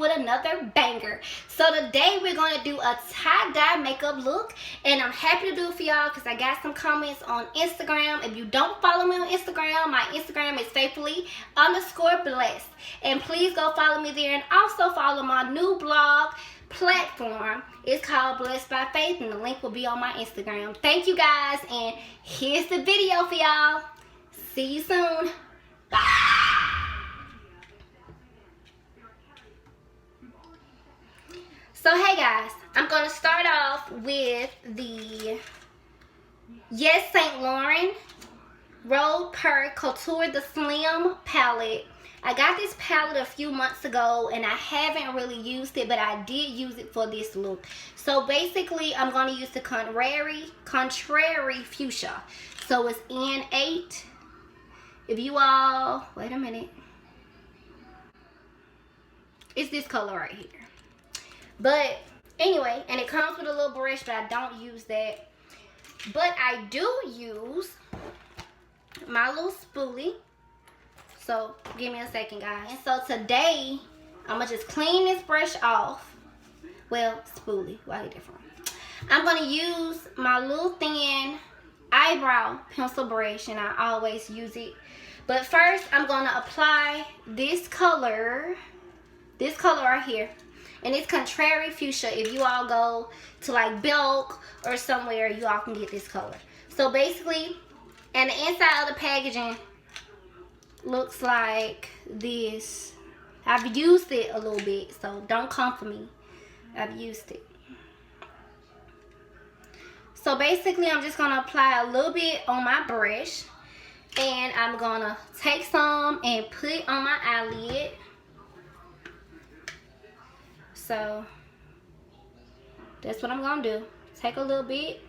with another banger. So today we're going to do a tie-dye makeup look, and I'm happy to do it for y'all because I got some comments on Instagram. If you don't follow me on Instagram, my Instagram is faithfully_blessed, and please go follow me there, and also follow my new blog platform. It's called Blessed by Faith, and the link will be on my Instagram. Thank you guys, and here's the video for y'all. See you soon. Bye. So hey guys, I'm gonna start off with the Yes St. Laurent Road Per Couture the Slim palette. I got this palette a few months ago and I haven't really used it, but I did use it for this look. So basically I'm going to use the Contrary Fuchsia. So it's N8. If you all, wait a minute. It's this color right here. But anyway, and it comes with a little brush, but I don't use that. But I do use my little spoolie. So give me a second, guys. And so today I'm gonna just clean this brush off. Well, spoolie, why different? I'm gonna use my little thin eyebrow pencil brush, and I always use it. But first I'm gonna apply this color right here. And it's Contrary Fuchsia. If you all go to like Belk or somewhere, you all can get this color. So basically, and the inside of the packaging looks like this. I've used it a little bit, so don't come for me. I've used it. So basically, I'm just gonna apply a little bit on my brush, and I'm gonna take some and put on my eyelid. So that's what I'm gonna do. Take a little bit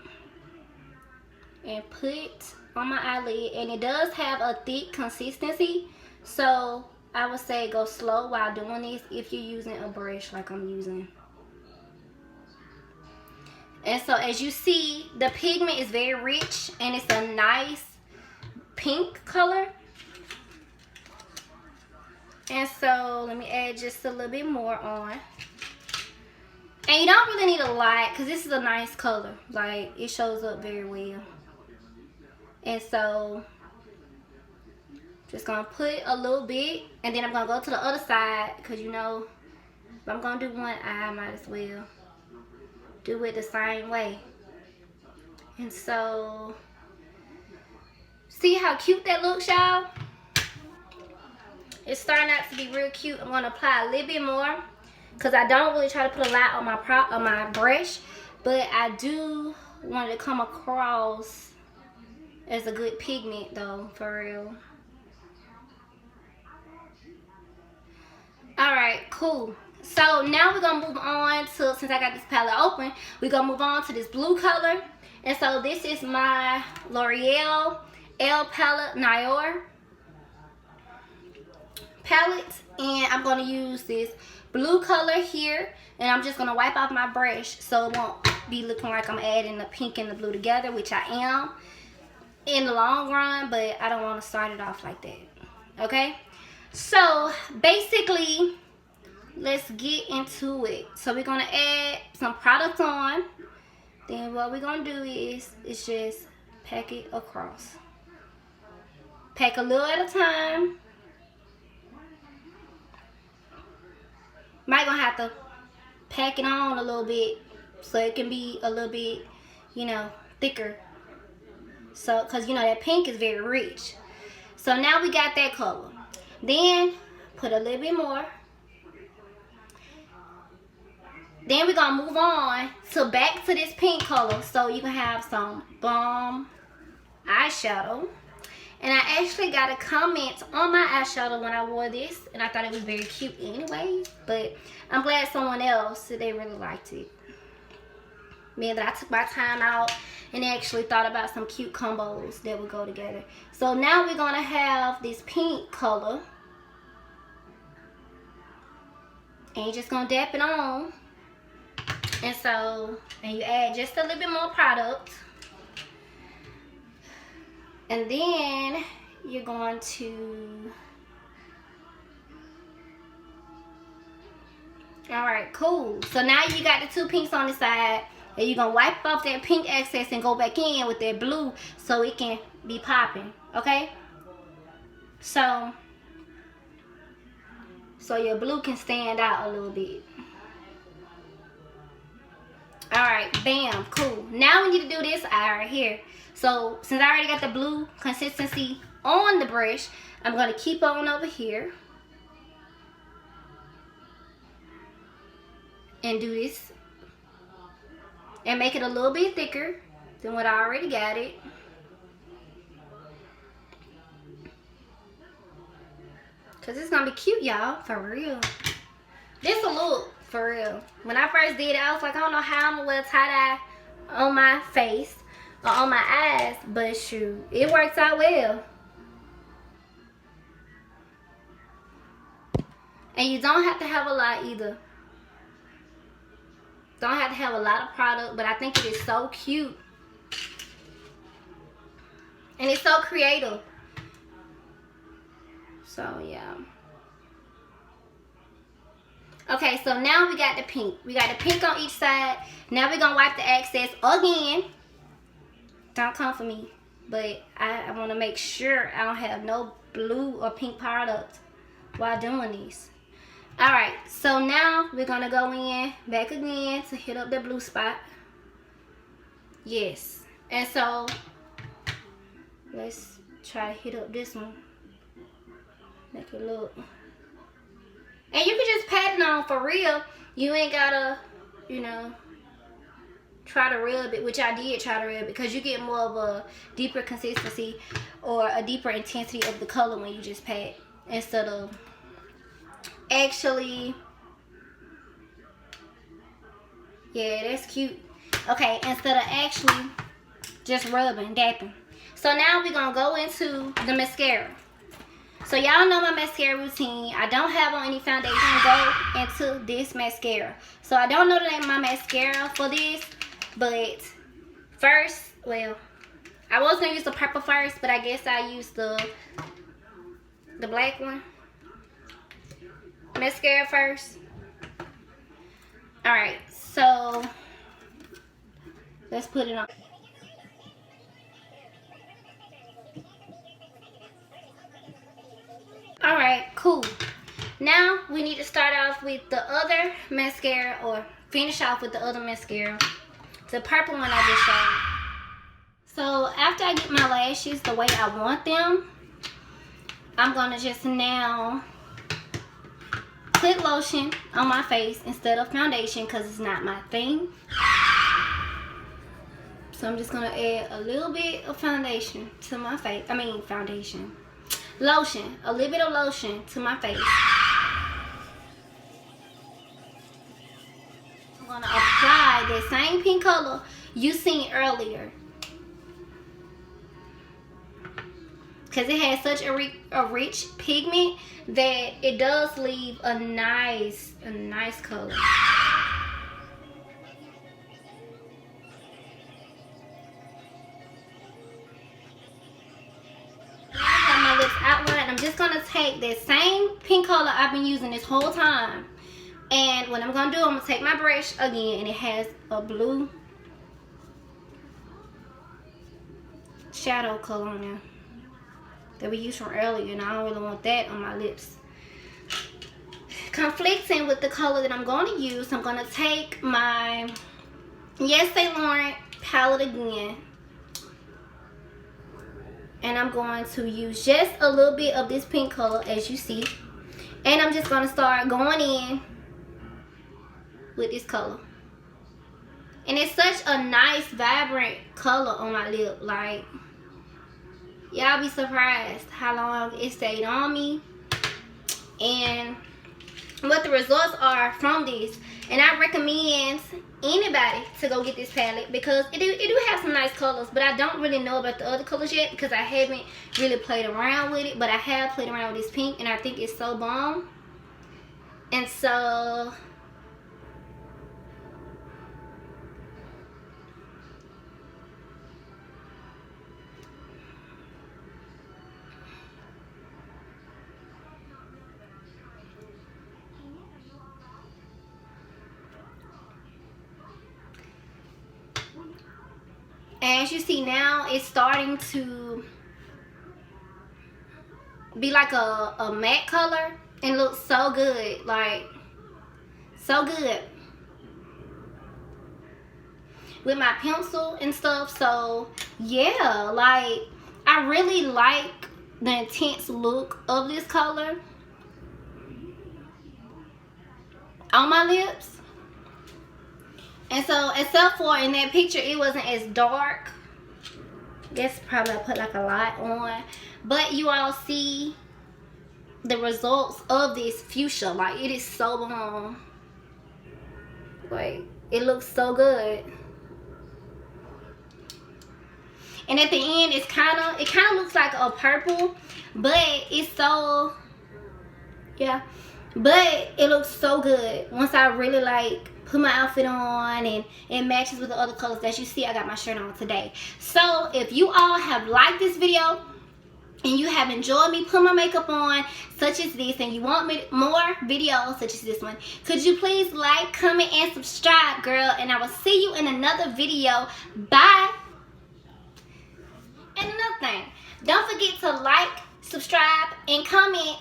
and put on my eyelid, and it does have a thick consistency, so I would say go slow while doing this if you're using a brush like I'm using. And so as you see, the pigment is very rich and it's a nice pink color. And so let me add just a little bit more on. And you don't really need a lot because this is a nice color. Like, it shows up very well. And so just gonna put a little bit, and then I'm gonna go to the other side because, you know, if I'm gonna do one eye, I might as well do it the same way. And so see how cute that looks, y'all? It's starting out to be real cute. I'm gonna apply a little bit more because I don't really try to put a lot on my brush, but I do want it to come across as a good pigment though, for real. Alright, cool. So now we're gonna move on to, since I got this palette open, we're gonna move on to this blue color. And so this is my L'Oreal Elle Palette Noir palette, and I'm gonna use this blue color here, and I'm just gonna wipe off my brush so it won't be looking like I'm adding the pink and the blue together, which I am in the long run, but I don't want to start it off like that. Okay, so basically let's get into it. So we're gonna add some product on, then what we're gonna do is just pack it across. Pack a little at a time. Might gonna have to pack it on a little bit so it can be a little bit, you know, thicker. So, cause you know that pink is very rich. So now we got that color. Then put a little bit more. Then we're gonna move on to back to this pink color, so you can have some bomb eyeshadow. And I actually got a comment on my eyeshadow when I wore this, and I thought it was very cute anyway. But I'm glad someone else said they really liked it. Man, that I took my time out and actually thought about some cute combos that would go together. So now we're gonna have this pink color, and you're just gonna dap it on. And so, and you add just a little bit more product. And then you're going to Alright, cool. So now you got the two pinks on the side. And you're going to wipe off that pink excess and go back in with that blue so it can be popping. Okay? So your blue can stand out a little bit. Alright, bam, cool. Now we need to do this eye right here. So since I already got the blue consistency on the brush, I'm going to keep on over here and do this and make it a little bit thicker than what I already got it. Cause it's gonna be cute, y'all, for real. This a look, for real. When I first did it, I was like, I don't know how I'm gonna wear tie-dye on my face or on my eyes, but shoot, it works out well. And you don't have to have a lot either. Don't have to have a lot of product, but I think it is so cute. And it's so creative. So, yeah. Okay, so now we got the pink. We got the pink on each side. Now we're going to wipe the excess again. Don't come for me. But I want to make sure I don't have no blue or pink product while doing these. Alright, so now we're going to go in back again to hit up the blue spot. Yes. And so, let's try to hit up this one. Make it look. And you can just pat it on for real. You ain't got to, you know, try to rub it, which I did try to rub it, because you get more of a deeper consistency or a deeper intensity of the color when you just pat instead of actually, yeah, that's cute. Okay, instead of actually just rubbing, dapping. So now we're going to go into the mascara. So y'all know my mascara routine. I don't have on any foundation. Go into this mascara. So I don't know the name of my mascara for this, but first, well, I was going to use the purple first, but I guess I used the black one. Mascara first. Alright, so let's put it on. Alright, cool. Now we need to start off with the other mascara, or finish off with the other mascara. The purple one I just showed. So after I get my lashes the way I want them, I'm going to just now put lotion on my face instead of foundation because it's not my thing. So I'm just going to add a little bit of foundation to my face. I mean foundation. Lotion. A little bit of lotion to my face. I'm going to apply the same pink color you seen earlier. Because it has such a rich pigment that it does leave a nice color. I have my lips outlined. I'm just going to take that same pink color I've been using this whole time. And what I'm going to do, I'm going to take my brush again, and it has a blue shadow color on there that we used from earlier, and I don't really want that on my lips. Conflicting with the color that I'm going to use, I'm going to take my Yes Saint Laurent palette again, and I'm going to use just a little bit of this pink color, as you see, and I'm just going to start going in with this color. And it's such a nice, vibrant color on my lip. Like, y'all be surprised how long it stayed on me and what the results are from this. And I recommend anybody to go get this palette because it do have some nice colors, but I don't really know about the other colors yet because I haven't really played around with it. But I have played around with this pink, and I think it's so bomb. And so And as you see now, it's starting to be like a matte color and looks so good, like so good with my pencil and stuff. So yeah, like I really like the intense look of this color on my lips. And so, except for in that picture, it wasn't as dark. Guess probably I put like a lot on. But you all see the results of this fuchsia. Like, it is so bomb. Like, it looks so good. And at the end, it kind of looks like a purple. But it's so, yeah. But it looks so good once I really like put my outfit on, and it matches with the other colors that you see. I got my shirt on today. So if you all have liked this video and you have enjoyed me putting my makeup on such as this, and you want me more videos such as this one, could you please like, comment, and subscribe, girl? And I will see you in another video. Bye. And another thing, don't forget to like, subscribe, and comment.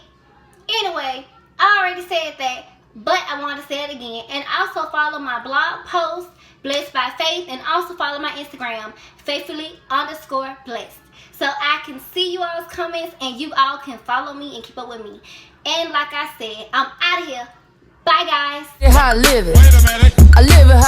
Anyway, I already said that, but I want to say it again. And also follow my blog post, Blessed by Faith, and also follow my Instagram, faithfully_blessed. So I can see you all's comments and you all can follow me and keep up with me. And like I said, I'm out of here. Bye, guys. How I live it. Wait a minute. I live it.